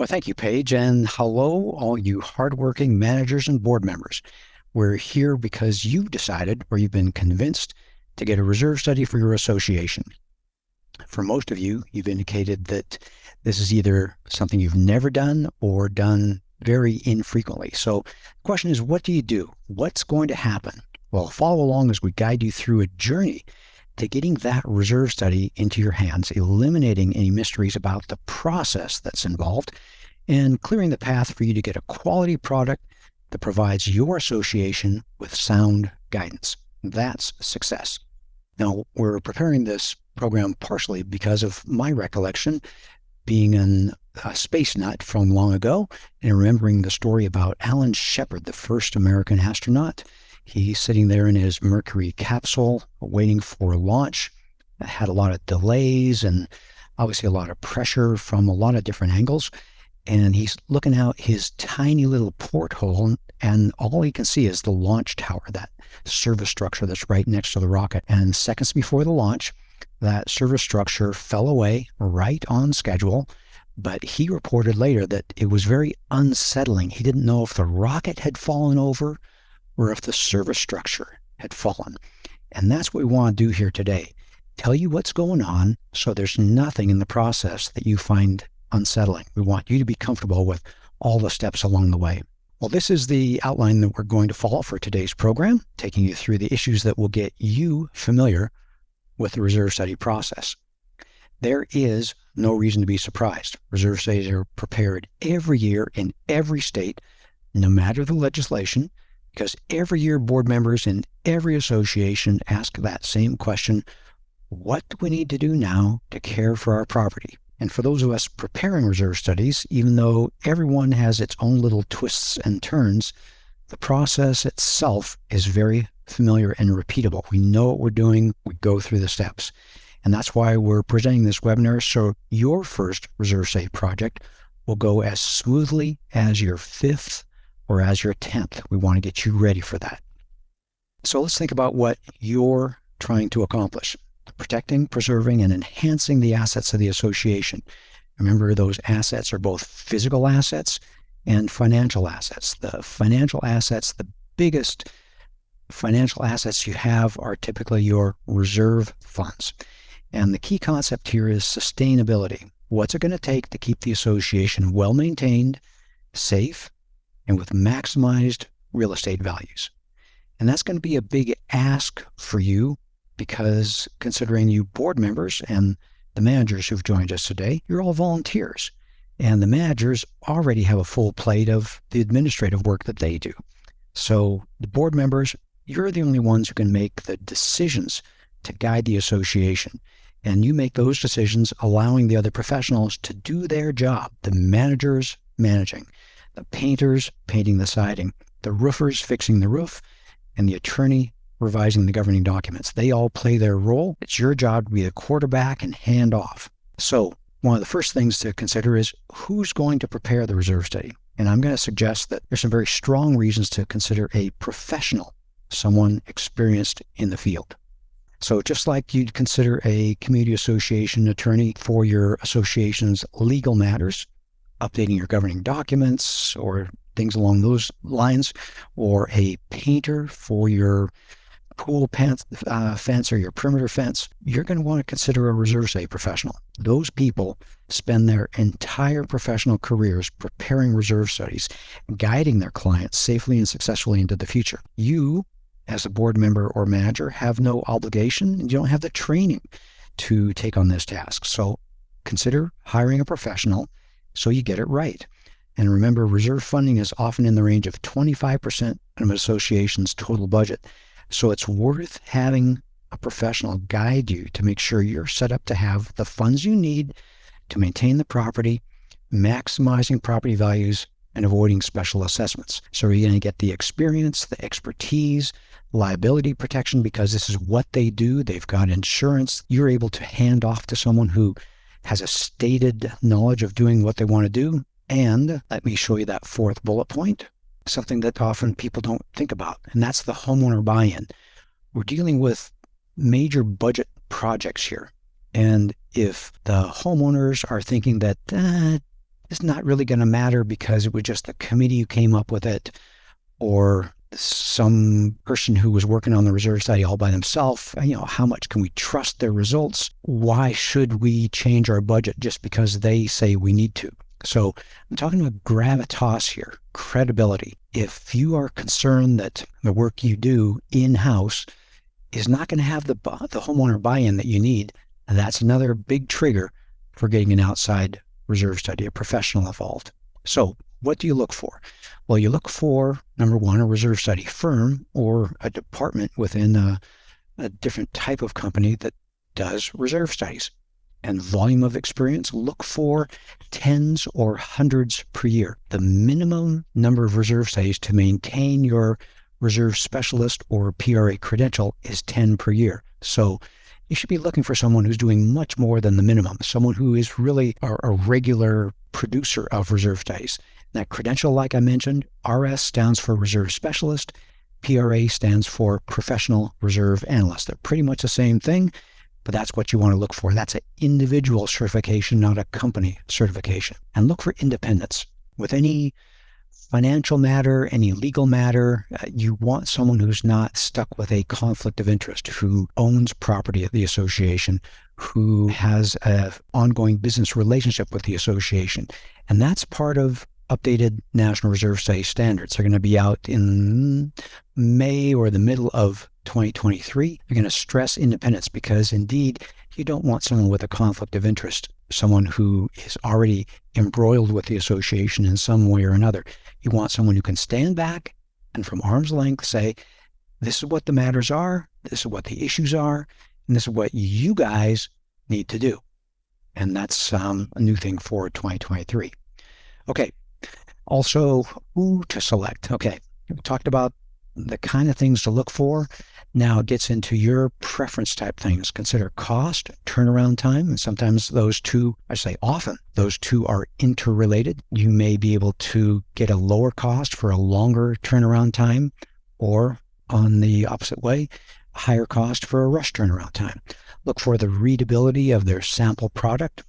Well, thank you, Paige, and hello, all you hardworking managers and board members. We're here because you've decided or you've been convinced to get a reserve study for your association. For most of you, you've indicated that this is either something you've never done or done very infrequently. So the question is, what do you do? What's going to happen? Well, follow along as we guide you through a journey to getting that reserve study into your hands, eliminating any mysteries about the process that's involved, and clearing the path for you to get a quality product that provides your association with sound guidance. That's success. Now, we're preparing this program partially because of my recollection being a space nut from long ago and remembering the story about Alan Shepard, the first American astronaut. He's sitting there in his Mercury capsule waiting for launch. It had a lot of delays and obviously a lot of pressure from a lot of different angles. And he's looking out his tiny little porthole, and all he can see is the launch tower, that service structure that's right next to the rocket. And seconds before the launch, that service structure fell away right on schedule, but he reported later that it was very unsettling. He didn't know if the rocket had fallen over or if the service structure had fallen. And that's what we want to do here today. Tell you what's going on so there's nothing in the process that you find unsettling. We want you to be comfortable with all the steps along the way. Well, this is the outline that we're going to follow for today's program, taking you through the issues that will get you familiar with the reserve study process. There is no reason to be surprised. Reserve studies are prepared every year in every state, no matter the legislation, because every year board members in every association ask that same question: what do we need to do now to care for our property? And for those of us preparing reserve studies, even though everyone has its own little twists and turns, the process itself is very familiar and repeatable. We know what we're doing. We go through the steps. And that's why we're presenting this webinar, so your first reserve study project will go as smoothly as your 5th or as your 10th. We want to get you ready for that. So let's think about what you're trying to accomplish: protecting, preserving, and enhancing the assets of the association. Remember, those assets are both physical assets and financial assets. The financial assets, the biggest financial assets you have, are typically your reserve funds. And the key concept here is sustainability. What's it going to take to keep the association well maintained, safe, and with maximized real estate values? And that's going to be a big ask for you, because considering you board members and the managers who've joined us today, you're all volunteers. And the managers already have a full plate of the administrative work that they do. So the board members, you're the only ones who can make the decisions to guide the association. And you make those decisions allowing the other professionals to do their job. The managers managing, the painters painting the siding, the roofers fixing the roof, and the attorney revising the governing documents. They all play their role. It's your job to be the quarterback and hand off. So one of the first things to consider is who's going to prepare the reserve study. And I'm going to suggest that there's some very strong reasons to consider a professional, someone experienced in the field. So just like you'd consider a community association attorney for your association's legal matters, updating your governing documents or things along those lines, or a painter for your pool fence or your perimeter fence, you're going to want to consider a reserve study professional. Those people spend their entire professional careers preparing reserve studies, guiding their clients safely and successfully into the future. You, as a board member or manager, have no obligation. You don't have the training to take on this task. So consider hiring a professional so you get it right. And remember, reserve funding is often in the range of 25% of an association's total budget. So it's worth having a professional guide you to make sure you're set up to have the funds you need to maintain the property, maximizing property values, and avoiding special assessments. So you're going to get the experience, the expertise, liability protection, because this is what they do. They've got insurance. You're able to hand off to someone who has a stated knowledge of doing what they want to do. And let me show you that 4th bullet point, something that often people don't think about, and that's the homeowner buy-in. We're dealing with major budget projects here. And if the homeowners are thinking that It's not really going to matter because it was just the committee who came up with it, or some person who was working on the reserve study all by themselves. How much can we trust their results? Why should we change our budget just because they say we need to? So I'm talking about gravitas here, credibility. If you are concerned that the work you do in-house is not going to have the homeowner buy-in that you need, that's another big trigger for getting an outside reserve study, a professional involved. So what do you look for? Well, you look for, number one, a reserve study firm or a department within a different type of company that does reserve studies. And volume of experience, look for tens or hundreds per year. The minimum number of reserve studies to maintain your reserve specialist or PRA credential is 10 per year. So you should be looking for someone who's doing much more than the minimum, someone who is really a regular producer of reserve studies. That credential, like I mentioned, RS stands for Reserve Specialist, PRA stands for Professional Reserve Analyst. They're pretty much the same thing, but that's what you want to look for. That's an individual certification, not a company certification. And look for independence. With any financial matter, any legal matter, you want someone who's not stuck with a conflict of interest, who owns property at the association, who has an ongoing business relationship with the association. And that's part of updated National Reserve Study standards. They're going to be out in May or the middle of 2023. They're going to stress independence because, indeed, you don't want someone with a conflict of interest, someone who is already embroiled with the association in some way or another. You want someone who can stand back and from arm's length say, this is what the matters are, this is what the issues are, and this is what you guys need to do. And that's a new thing for 2023. Okay. Also, who to select. Okay, we talked about the kind of things to look for. Now it gets into your preference type things. Consider cost, turnaround time, and sometimes those two, often, those two are interrelated. You may be able to get a lower cost for a longer turnaround time, or on the opposite way, higher cost for a rush turnaround time. Look for the readability of their sample product.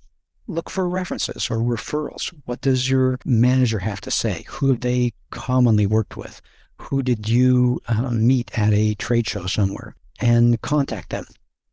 Look for references or referrals. What does your manager have to say? Who have they commonly worked with? Who did you meet at a trade show somewhere? And contact them.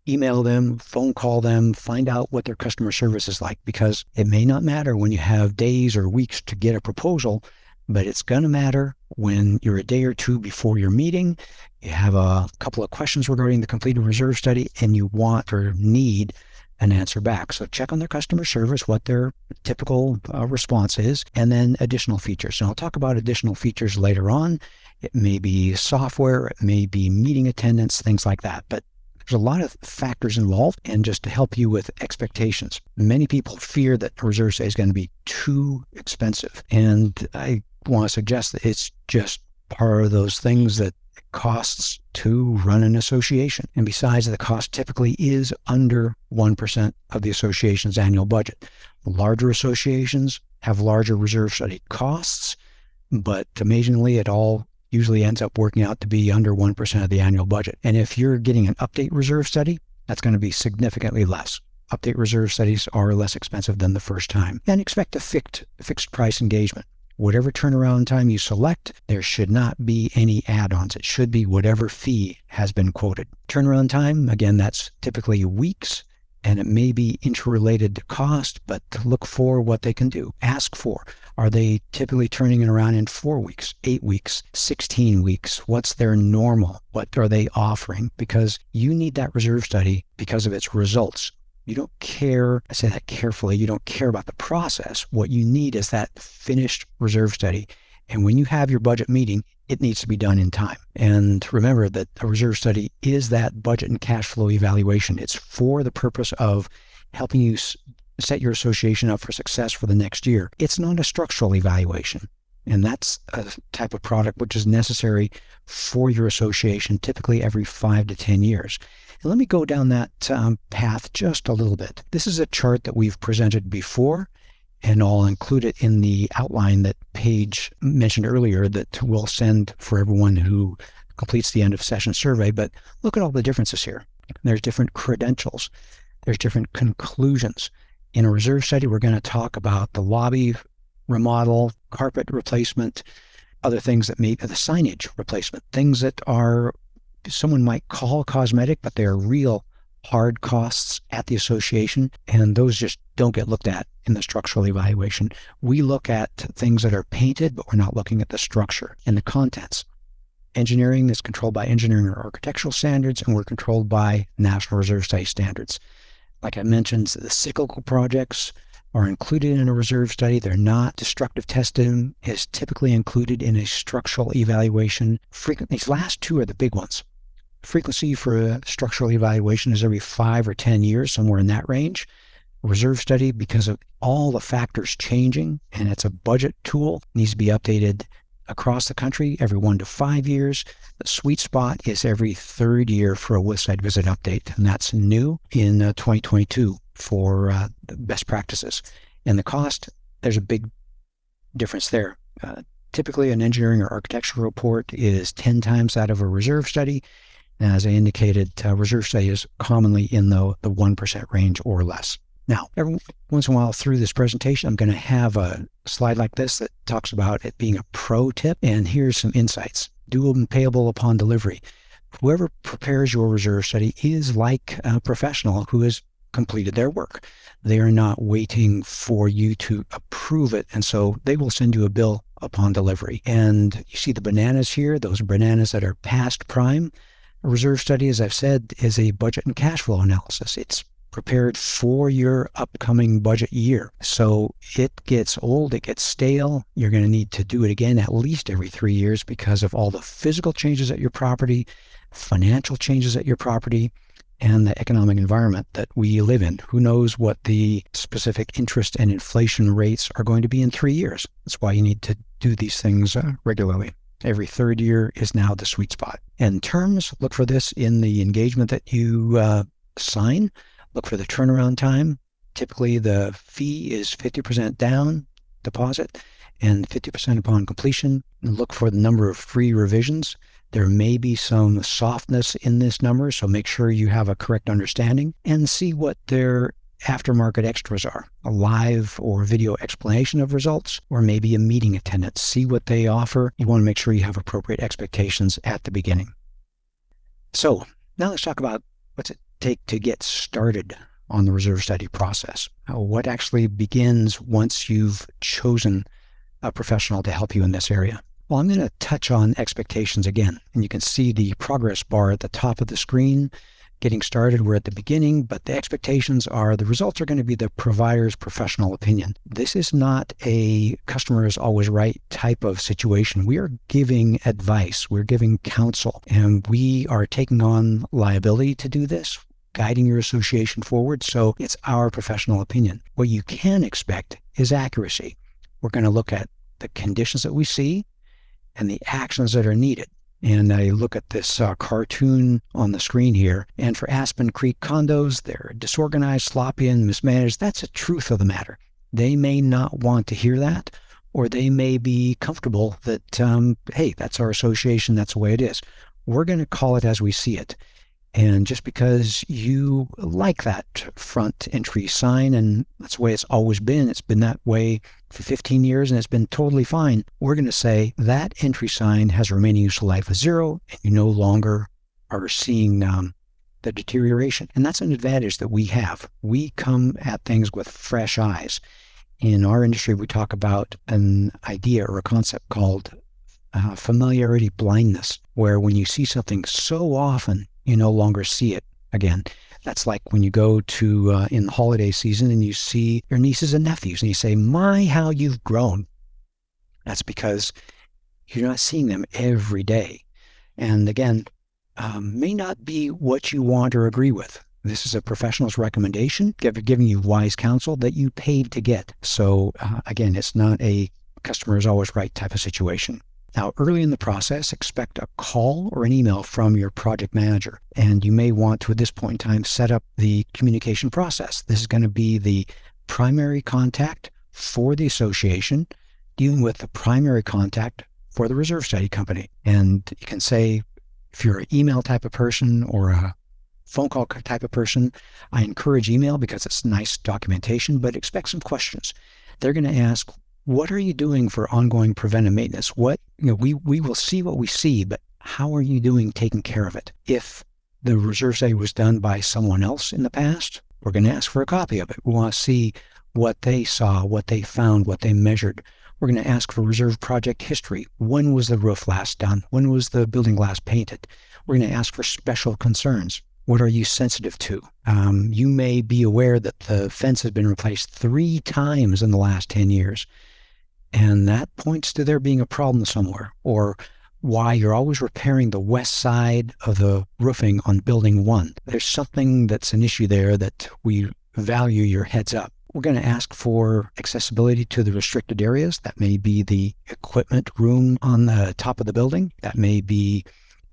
Email them, phone call them, find out what their customer service is like, because it may not matter when you have days or weeks to get a proposal, but it's going to matter when you're a day or two before your meeting, you have a couple of questions regarding the completed reserve study, and you want or need an answer back. So check on their customer service, what their typical response is, and then additional features. And I'll talk about additional features later on. It may be software, it may be meeting attendance, things like that. But there's a lot of factors involved, and just to help you with expectations. Many people fear that a reserve study is going to be too expensive. And I want to suggest that it's just part of those things that costs to run an association. And besides, the cost typically is under 1% of the association's annual budget. Larger associations have larger reserve study costs, but amazingly, it all usually ends up working out to be under 1% of the annual budget. And if you're getting an update reserve study, that's going to be significantly less. Update reserve studies are less expensive than the first time. And expect a fixed price engagement. Whatever turnaround time you select, there should not be any add-ons. It should be whatever fee has been quoted. Turnaround time, again, that's typically weeks, and it may be interrelated to cost, but look for what they can do. Ask for, are they typically turning it around in 4 weeks, 8 weeks, 16 weeks? What's their normal? What are they offering? Because you need that reserve study because of its results. You don't care, I say that carefully, you don't care about the process. What you need is that finished reserve study. And when you have your budget meeting, it needs to be done in time. And remember that a reserve study is that budget and cash flow evaluation. It's for the purpose of helping you set your association up for success for the next year. It's not a structural evaluation. And that's a type of product which is necessary for your association, typically every 5 to 10 years. And let me go down that path just a little bit. This is a chart that we've presented before, and I'll include it in the outline, that page mentioned earlier that we'll send for everyone who completes the end of session survey. But look at all the differences here. There's different credentials. There's different conclusions. In a reserve study, we're going to talk about the lobby remodel, carpet replacement, other things that may the signage replacement, things that are someone might call cosmetic, but they are real hard costs at the association, and those just don't get looked at in the structural evaluation. We look at things that are painted, but we're not looking at the structure and the contents. Engineering is controlled by engineering or architectural standards, and we're controlled by National Reserve Study standards. Like I mentioned, the cyclical projects are included in a reserve study. They're not. Destructive testing is typically included in a structural evaluation. Frequently, these last two are the big ones. Frequency for a structural evaluation is every 5 or 10 years, somewhere in that range. A reserve study, because of all the factors changing, and it's a budget tool, needs to be updated across the country every 1 to 5 years. The sweet spot is every third year for a with-site visit update, and that's new in 2022 for the best practices. And the cost, there's a big difference there. Typically, an engineering or architectural report is 10 times that of a reserve study. And as I indicated, reserve study is commonly in the 1% range or less. Now, every once in a while through this presentation, I'm going to have a slide like this that talks about it being a pro tip. And here's some insights. Due and payable upon delivery. Whoever prepares your reserve study is like a professional who has completed their work. They are not waiting for you to approve it. And so they will send you a bill upon delivery. And you see the bananas here. Those are bananas that are past prime. A reserve study, as I've said, is a budget and cash flow analysis. It's prepared for your upcoming budget year. So it gets old, it gets stale. You're going to need to do it again at least every 3 years because of all the physical changes at your property, financial changes at your property, and the economic environment that we live in. Who knows what the specific interest and inflation rates are going to be in 3 years? That's why you need to do these things regularly. Every third year is now the sweet spot. And terms, look for this in the engagement that you sign. Look for the turnaround time. Typically, the fee is 50% down deposit and 50% upon completion. And look for the number of free revisions. There may be some softness in this number, so make sure you have a correct understanding and see what their aftermarket extras are. A live or video explanation of results, or maybe a meeting attendance. See what they offer. You want to make sure you have appropriate expectations at the beginning. So now let's talk about what's it take to get started on the reserve study process. What actually begins once you've chosen a professional to help you in this area. Well, I'm going to touch on expectations again, and you can see the progress bar at the top of the screen. Getting started, we're at the beginning, but the expectations are the results are going to be the provider's professional opinion. This is not a customer is always right type of situation. We are giving advice, we're giving counsel, and we are taking on liability to do this, guiding your association forward. So it's our professional opinion. What you can expect is accuracy. We're going to look at the conditions that we see and the actions that are needed. And I look at this cartoon on the screen here. And for Aspen Creek condos, they're disorganized, sloppy, and mismanaged. That's the truth of the matter. They may not want to hear that, or they may be comfortable that, hey, that's our association, that's the way it is. We're going to call it as we see it. And just because you like that front entry sign, and that's the way it's always been, it's been that way for 15 years and it's been totally fine, we're going to say that entry sign has a remaining useful life of 0 and you no longer are seeing the deterioration. And that's an advantage that we have. We come at things with fresh eyes. In our industry, we talk about an idea or a concept called familiarity blindness, where when you see something so often, you no longer see it again. That's like when you go to in the holiday season and you see your nieces and nephews and you say, my, how you've grown. That's because you're not seeing them every day. And again, may not be what you want or agree with. This is a professional's recommendation, giving you wise counsel that you paid to get. So again, it's not a customer is always right type of situation. Now, early in the process, expect a call or an email from your project manager. And you may want to, at this point in time, set up the communication process. This is going to be the primary contact for the association, dealing with the primary contact for the reserve study company. And you can say, if you're an email type of person or a phone call type of person, I encourage email because it's nice documentation, but expect some questions. They're going to ask, what are you doing for ongoing preventive maintenance? We will see what we see, but how are you doing taking care of it? If the reserve study was done by someone else in the past, we're going to ask for a copy of it. We want to see what they saw, what they found, what they measured. We're going to ask for reserve project history. When was the roof last done? When was the building last painted? We're going to ask for special concerns. What are you sensitive to? You may be aware that the fence has been replaced 3 times in the last 10 years, and that points to there being a problem somewhere, or why you're always repairing the west side of the roofing on building 1. There's something that's an issue there that we value your heads up. We're going to ask for accessibility to the restricted areas. That may be the equipment room on the top of the building. That may be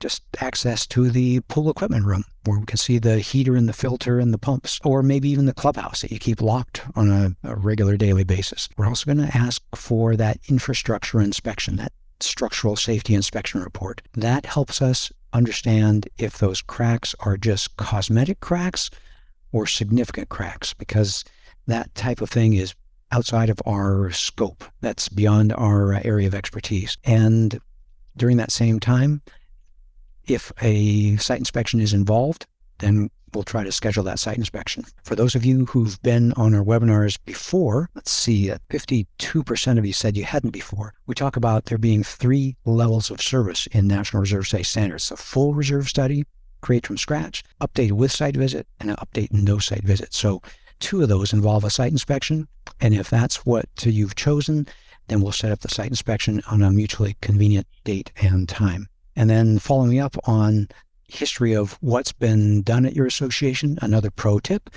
just access to the pool equipment room where we can see the heater and the filter and the pumps, or maybe even the clubhouse that you keep locked on a regular daily basis. We're also going to ask for that infrastructure inspection, that structural safety inspection report. That helps us understand if those cracks are just cosmetic cracks or significant cracks, because that type of thing is outside of our scope. That's beyond our area of expertise. And during that same time, if a site inspection is involved, then we'll try to schedule that site inspection. For those of you who've been on our webinars before, let's see, 52% of you said you hadn't before. We talk about there being 3 levels of service in National Reserve Study Standards. A full reserve study, create from scratch, update with site visit, and an update no site visit. So 2 of those involve a site inspection, and if that's what you've chosen, then we'll set up the site inspection on a mutually convenient date and time. And then following up on history of what's been done at your association, another pro tip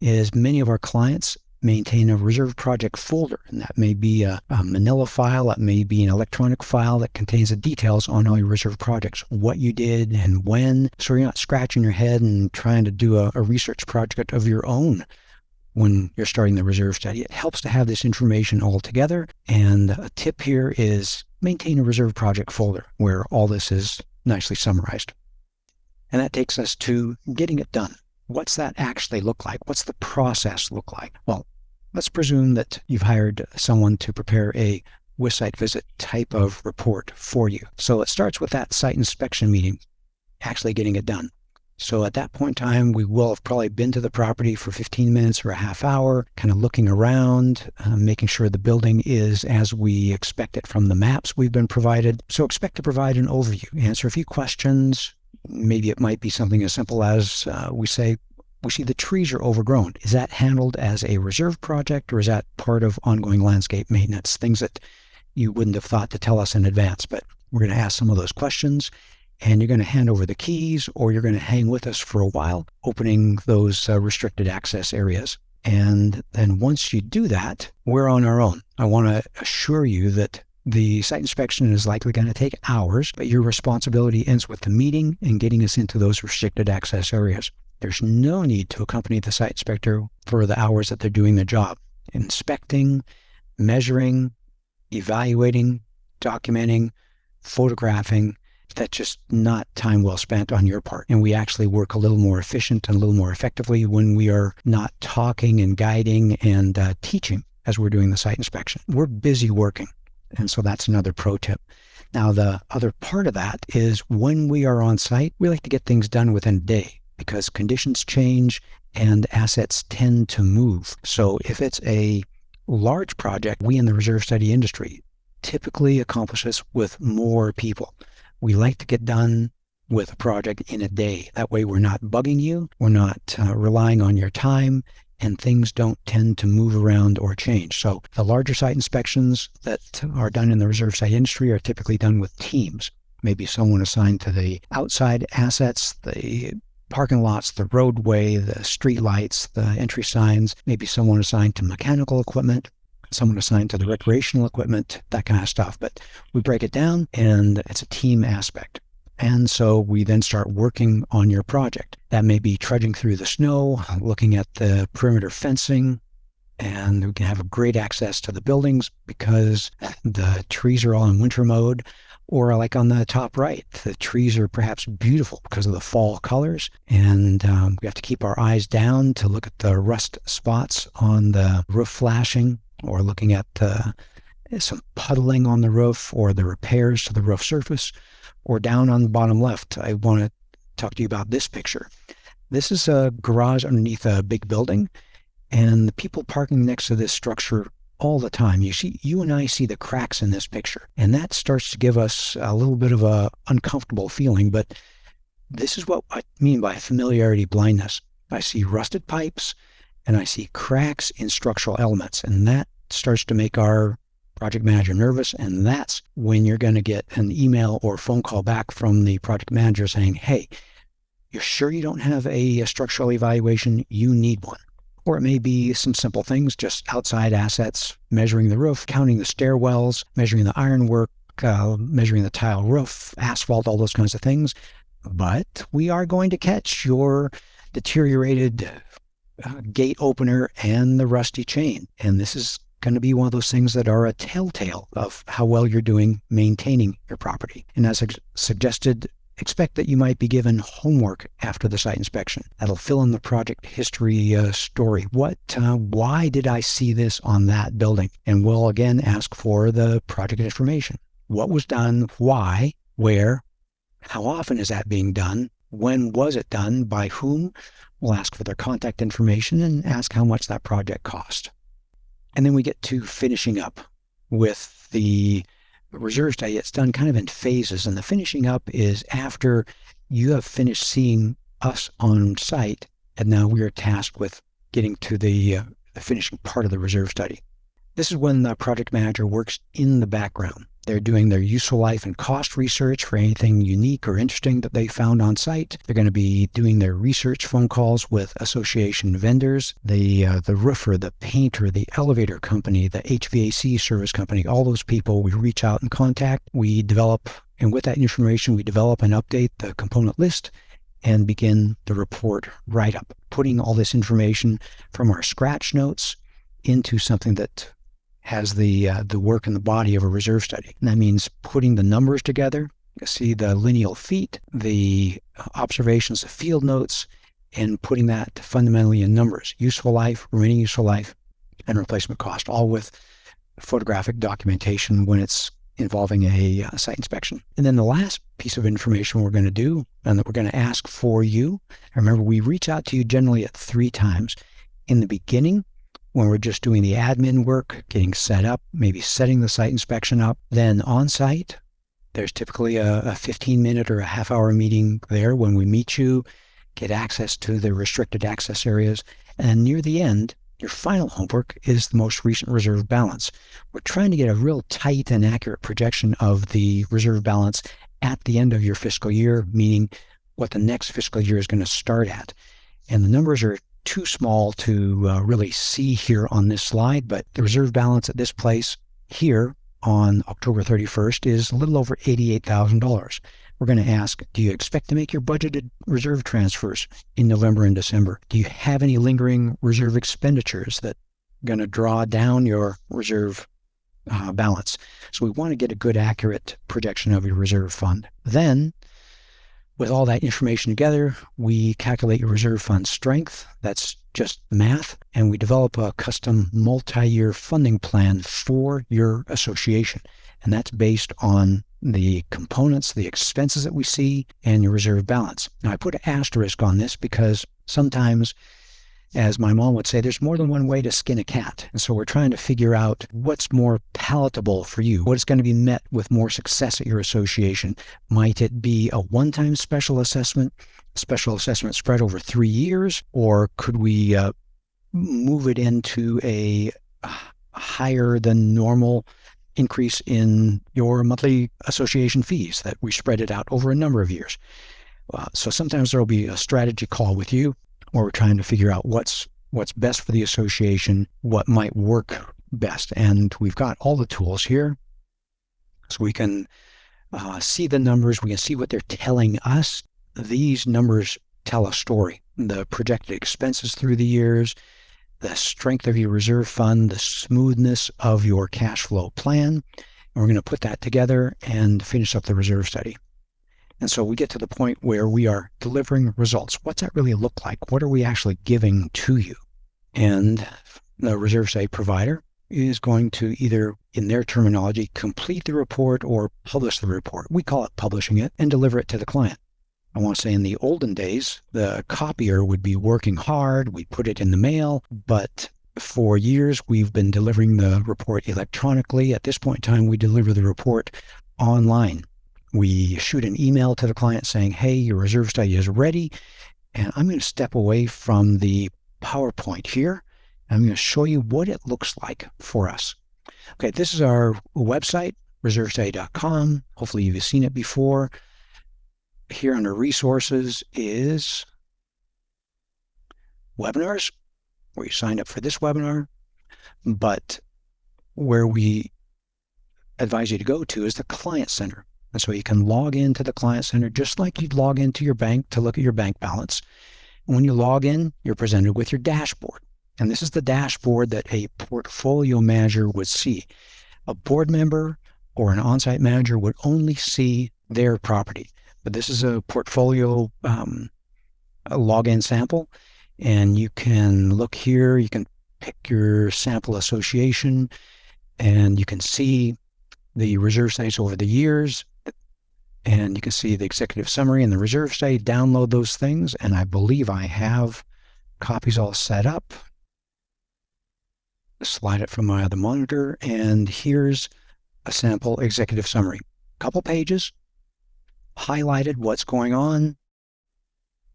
is many of our clients maintain a reserve project folder, and that may be a manila file, that may be an electronic file that contains the details on all your reserve projects, what you did and when, so you're not scratching your head and trying to do a research project of your own when you're starting the reserve study. It helps to have this information all together, and a tip here is maintain a reserve project folder where all this is nicely summarized. And that takes us to getting it done. What's that actually look like? What's the process look like? Well, let's presume that you've hired someone to prepare a with site visit type of report for you. So it starts with that site inspection meeting, actually getting it done. So at that point in time, we will have probably been to the property for 15 minutes or a half hour, kind of looking around, making sure the building is as we expect it from the maps we've been provided. So expect to provide an overview, answer a few questions. Maybe it might be something as simple as we see the trees are overgrown. Is that handled as a reserve project, or is that part of ongoing landscape maintenance? Things that you wouldn't have thought to tell us in advance, but we're going to ask some of those questions. And you're going to hand over the keys, or you're going to hang with us for a while, opening those restricted access areas. And then once you do that, we're on our own. I want to assure you that the site inspection is likely going to take hours, but your responsibility ends with the meeting and getting us into those restricted access areas. There's no need to accompany the site inspector for the hours that they're doing their job. Inspecting, measuring, evaluating, documenting, photographing, that's just not time well spent on your part. And we actually work a little more efficient and a little more effectively when we are not talking and guiding and teaching as we're doing the site inspection. We're busy working. And so that's another pro tip. Now, the other part of that is when we are on site, we like to get things done within a day because conditions change and assets tend to move. So if it's a large project, we in the reserve study industry typically accomplish this with more people. We like to get done with a project in a day. That way we're not bugging you, we're not relying on your time, and things don't tend to move around or change. So the larger site inspections that are done in the reserve site industry are typically done with teams. Maybe someone assigned to the outside assets, the parking lots, the roadway, the street lights, the entry signs, maybe someone assigned to mechanical equipment, someone assigned to the recreational equipment, that kind of stuff. But we break it down and it's a team aspect. And so we then start working on your project. That may be trudging through the snow, looking at the perimeter fencing, and we can have a great access to the buildings because the trees are all in winter mode. Or like on the top right, the trees are perhaps beautiful because of the fall colors. And we have to keep our eyes down to look at the rust spots on the roof flashing, or looking at some puddling on the roof or the repairs to the roof surface, or down on the bottom left, I want to talk to you about this picture. This is a garage underneath a big building, and the people parking next to this structure all the time. You and I see the cracks in this picture, and that starts to give us a little bit of a uncomfortable feeling, but this is what I mean by familiarity blindness. I see rusted pipes, and I see cracks in structural elements, and that starts to make our project manager nervous, and that's when you're going to get an email or phone call back from the project manager saying, hey, you're sure you don't have a structural evaluation? You need one. Or it may be some simple things, just outside assets, measuring the roof, counting the stairwells, measuring the ironwork, measuring the tile roof, asphalt, all those kinds of things. But we are going to catch your deteriorated gate opener and the rusty chain. And this is going to be one of those things that are a telltale of how well you're doing maintaining your property. And as suggested, expect that you might be given homework after the site inspection. That'll fill in the project history story. Why did I see this on that building? And we'll again ask for the project information. What was done? Why? Where? How often is that being done? When was it done? By whom? We'll ask for their contact information and ask how much that project cost. And then we get to finishing up with the reserve study. It's done kind of in phases, and the finishing up is after you have finished seeing us on site, and now we are tasked with getting to the finishing part of the reserve study. This is when the project manager works in the background. They're doing their useful life and cost research for anything unique or interesting that they found on site. They're going to be doing their research phone calls with association vendors, the roofer, the painter, the elevator company, the HVAC service company, all those people we reach out and contact. We develop, and with that information, we develop and update the component list and begin the report write-up, putting all this information from our scratch notes into something that has the work and the body of a reserve study. And that means putting the numbers together. You see the lineal feet, the observations, the field notes, and putting that fundamentally in numbers. Useful life, remaining useful life, and replacement cost, all with photographic documentation when it's involving a site inspection. And then the last piece of information we're going to do, and that we're going to ask for you, remember we reach out to you generally at 3 times. In the beginning, when we're just doing the admin work, getting set up, maybe setting the site inspection up. Then on site, there's typically a 15-minute or a half-hour meeting there when we meet you, get access to the restricted access areas. And near the end, your final homework is the most recent reserve balance. We're trying to get a real tight and accurate projection of the reserve balance at the end of your fiscal year, meaning what the next fiscal year is going to start at. And the numbers are too small to really see here on this slide, but the reserve balance at this place here on October 31st is a little over $88,000. We're going to ask, do you expect to make your budgeted reserve transfers in November and December? Do you have any lingering reserve expenditures that are going to draw down your reserve balance? So we want to get a good, accurate projection of your reserve fund. Then, with all that information together, we calculate your reserve fund strength. That's just math. And we develop a custom multi-year funding plan for your association. And that's based on the components, the expenses that we see, and your reserve balance. Now, I put an asterisk on this because sometimes, as my mom would say, there's more than one way to skin a cat. And so we're trying to figure out what's more palatable for you, what is going to be met with more success at your association. Might it be a one-time special assessment spread over 3 years, or could we move it into a higher than normal increase in your monthly association fees that we spread it out over a number of years? So sometimes there will be a strategy call with you, where we're trying to figure out what's best for the association, what might work best. And we've got all the tools here. So we can see the numbers. We can see what they're telling us. These numbers tell a story. The projected expenses through the years, the strength of your reserve fund, the smoothness of your cash flow plan. And we're going to put that together and finish up the reserve study. And so we get to the point where we are delivering results. What's that really look like? What are we actually giving to you? And the reserve study provider is going to either, in their terminology, complete the report or publish the report. We call it publishing it and deliver it to the client. I want to say in the olden days, the copier would be working hard. We'd put it in the mail, but for years, we've been delivering the report electronically. At this point in time, we deliver the report online. We shoot an email to the client saying, hey, your reserve study is ready. And I'm going to step away from the PowerPoint here. I'm going to show you what it looks like for us. Okay, this is our website, reservestudy.com. Hopefully you've seen it before. Here under resources is webinars, where you signed up for this webinar. But where we advise you to go to is the Client Center. And so you can log into the Client Center just like you'd log into your bank to look at your bank balance. When you log in, you're presented with your dashboard. And this is the dashboard that a portfolio manager would see. A board member or an on-site manager would only see their property. But this is a portfolio a login sample. And you can look here, you can pick your sample association, and you can see the reserve studies over the years. And you can see the executive summary and the reserve study. Download those things. And I believe I have copies all set up. Slide it from my other monitor, and here's a sample executive summary. Couple pages, highlighted what's going on.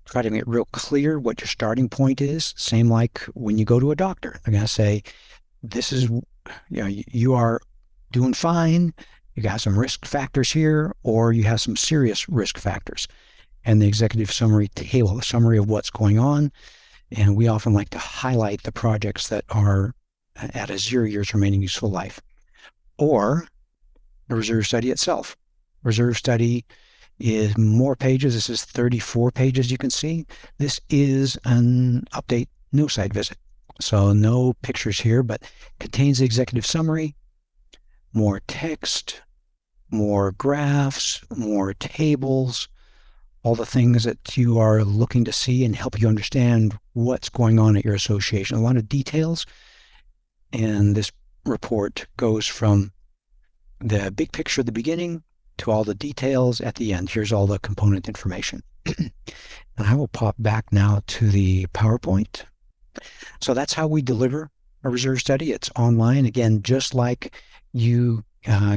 Try to make it real clear what your starting point is. Same like when you go to a doctor. They're going to say, this is, you are doing fine. You got some risk factors here, or you have some serious risk factors. And the executive summary table, the summary of what's going on. And we often like to highlight the projects that are at a 0 years remaining useful life. Or the reserve study itself. Reserve study is more pages. This is 34 pages, you can see. This is an update, no site visit. So no pictures here, but contains the executive summary, more text, more graphs, more tables, all the things that you are looking to see and help you understand what's going on at your association. A lot of details. And this report goes from the big picture at the beginning to all the details at the end. Here's all the component information. And I will pop back now to the PowerPoint. So that's how we deliver a reserve study. It's online, again, just like you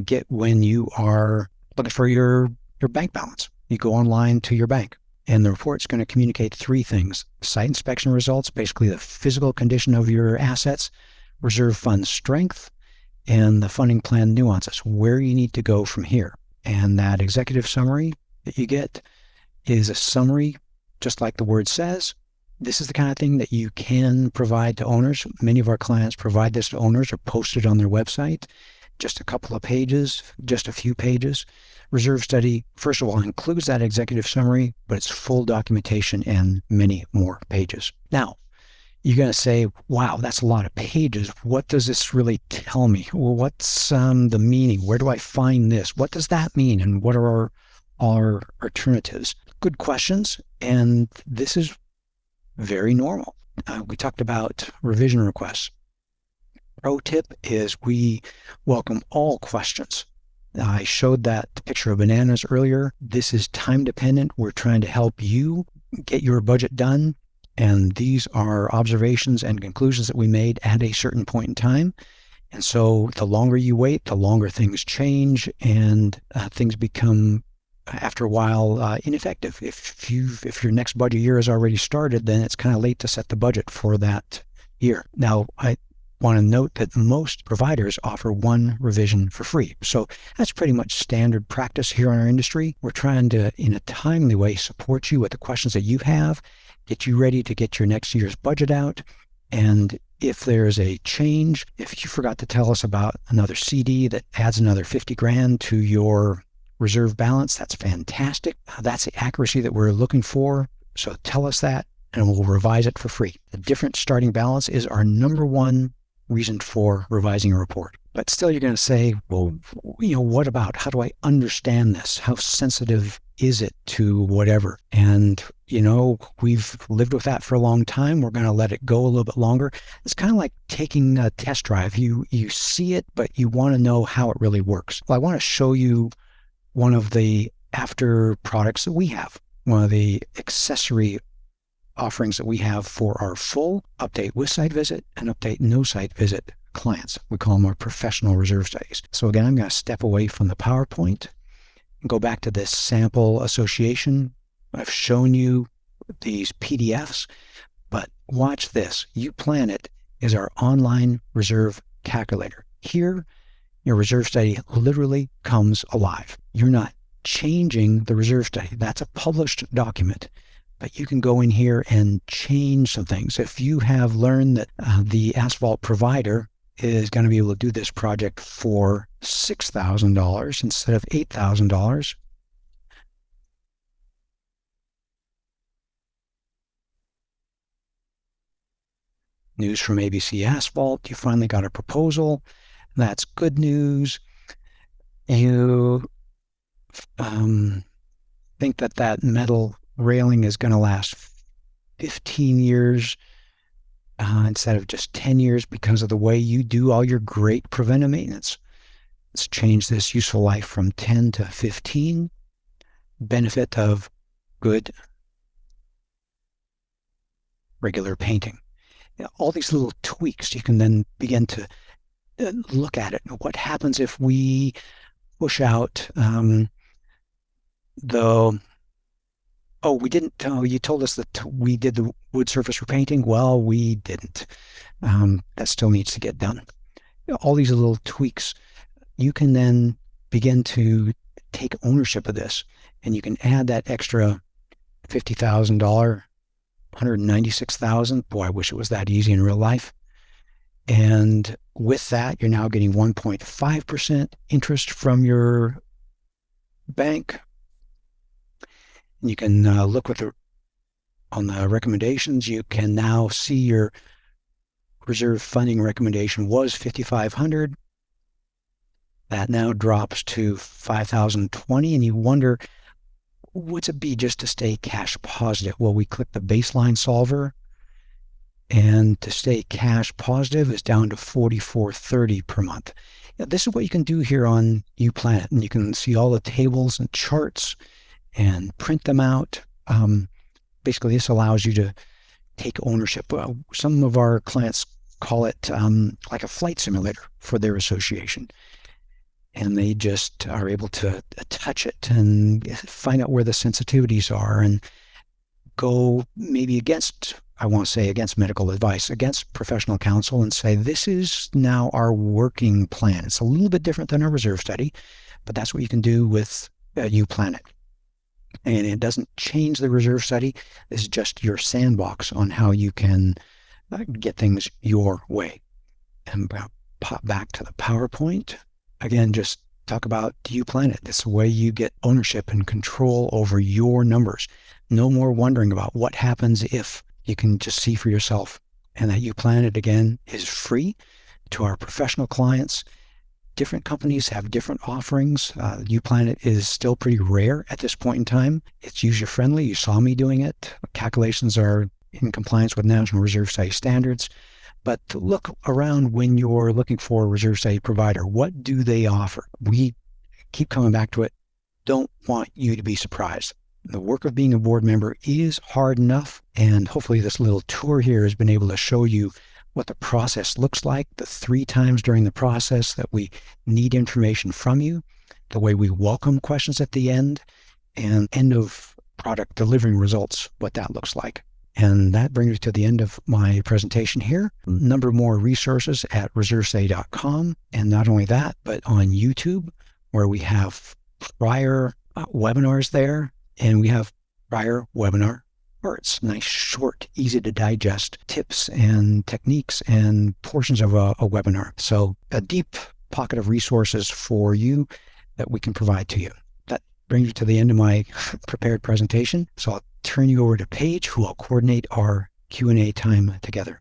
get when you are looking for your bank balance. You go online to your bank, and the report's going to communicate three things. Site inspection results, basically the physical condition of your assets, reserve fund strength, and the funding plan nuances, where you need to go from here. And that executive summary that you get is a summary, just like the word says. This is the kind of thing that you can provide to owners. Many of our clients provide this to owners or post it on their website. Just a couple of pages, just a few pages. Reserve study, first of all, includes that executive summary, but it's full documentation and many more pages. Now, you're going to say, wow, that's a lot of pages. What does this really tell me? Well, what's the meaning? Where do I find this? What does that mean? And what are our alternatives? Good questions. And this is very normal. We talked about revision requests. Pro tip is we welcome all questions. I showed that picture of bananas earlier. This is time dependent. We're trying to help you get your budget done. And these are observations and conclusions that we made at a certain point in time. And so the longer you wait, the longer things change and things become, after a while, ineffective. If your next budget year has already started, then it's kind of late to set the budget for that year. Now, I want to note that most providers offer one revision for free. So that's pretty much standard practice here in our industry. We're trying to, in a timely way, support you with the questions that you have, get you ready to get your next year's budget out. And if there's a change, if you forgot to tell us about another CD that adds another 50 grand to your reserve balance, that's fantastic. That's the accuracy that we're looking for. So tell us that and we'll revise it for free. The different starting balance is our number one reason for revising a report. But still you're going to say, well, what about, how do I understand this? How sensitive is it to whatever? And, we've lived with that for a long time. We're going to let it go a little bit longer. It's kind of like taking a test drive. You see it, but you want to know how it really works. Well, I want to show you one of the after products that we have, one of the accessory offerings that we have for our full update with site visit and update no site visit clients. We call them our professional reserve studies. So again, I'm going to step away from the PowerPoint and go back to this sample association. I've shown you these PDFs, but watch this. UPlanet is our online reserve calculator. Here, your reserve study literally comes alive. You're not changing the reserve study. That's a published document. But you can go in here and change some things. If you have learned that the asphalt provider is going to be able to do this project for $6,000 instead of $8,000, news from ABC Asphalt, you finally got a proposal. That's good news. You think that metal railing is going to last 15 years instead of just 10 years because of the way you do all your great preventive maintenance. Let's change this useful life from 10 to 15. Benefit of good regular painting. All these little tweaks, you can then begin to look at it. What happens if we push out you told us that we did the wood surface repainting. Well, we didn't. That still needs to get done. All these little tweaks, you can then begin to take ownership of this, and you can add that extra $50,000, $196,000. Boy, I wish it was that easy in real life. And with that, you're now getting 1.5% interest from your bank. And you can look on the recommendations. You can now see your reserve funding recommendation was $5,500. That now drops to $5,020, and you wonder, what's it be just to stay cash positive? Well, we click the baseline solver, and to stay cash positive is down to $44.30 per month. This is what you can do here on UPlanet, and you can see all the tables and charts and print them out. Basically, this allows you to take ownership. Some of our clients call it like a flight simulator for their association. And they just are able to touch it and find out where the sensitivities are and go maybe against medical advice, against professional counsel, and say, this is now our working plan. It's a little bit different than a reserve study, but that's what you can do with UPlanet. And it doesn't change the reserve study. This is just your sandbox on how you can get things your way. And pop back to the PowerPoint. Again, just talk about UPlanet. This is the way you get ownership and control over your numbers. No more wondering about what happens if. You can just see for yourself. And that UPlanet, again, is free to our professional clients. Different companies have different offerings. UPlanet is still pretty rare at this point in time. It's user-friendly. You saw me doing it. Calculations are in compliance with National Reserve Study standards. But look around when you're looking for a reserve study provider. What do they offer? We keep coming back to it. Don't want you to be surprised. The work of being a board member is hard enough, and hopefully this little tour here has been able to show you what the process looks like, the 3 times during the process that we need information from you, the way we welcome questions at the end, and end of product delivering results, what that looks like. And that brings me to the end of my presentation here. A number of more resources at reservestudy.com. And not only that, but on YouTube, where we have prior webinars there, and we have prior webinar parts, nice, short, easy to digest tips and techniques and portions of a webinar. So a deep pocket of resources for you that we can provide to you. That brings me to the end of my prepared presentation. So I'll turn you over to Paige, who will coordinate our Q&A time together.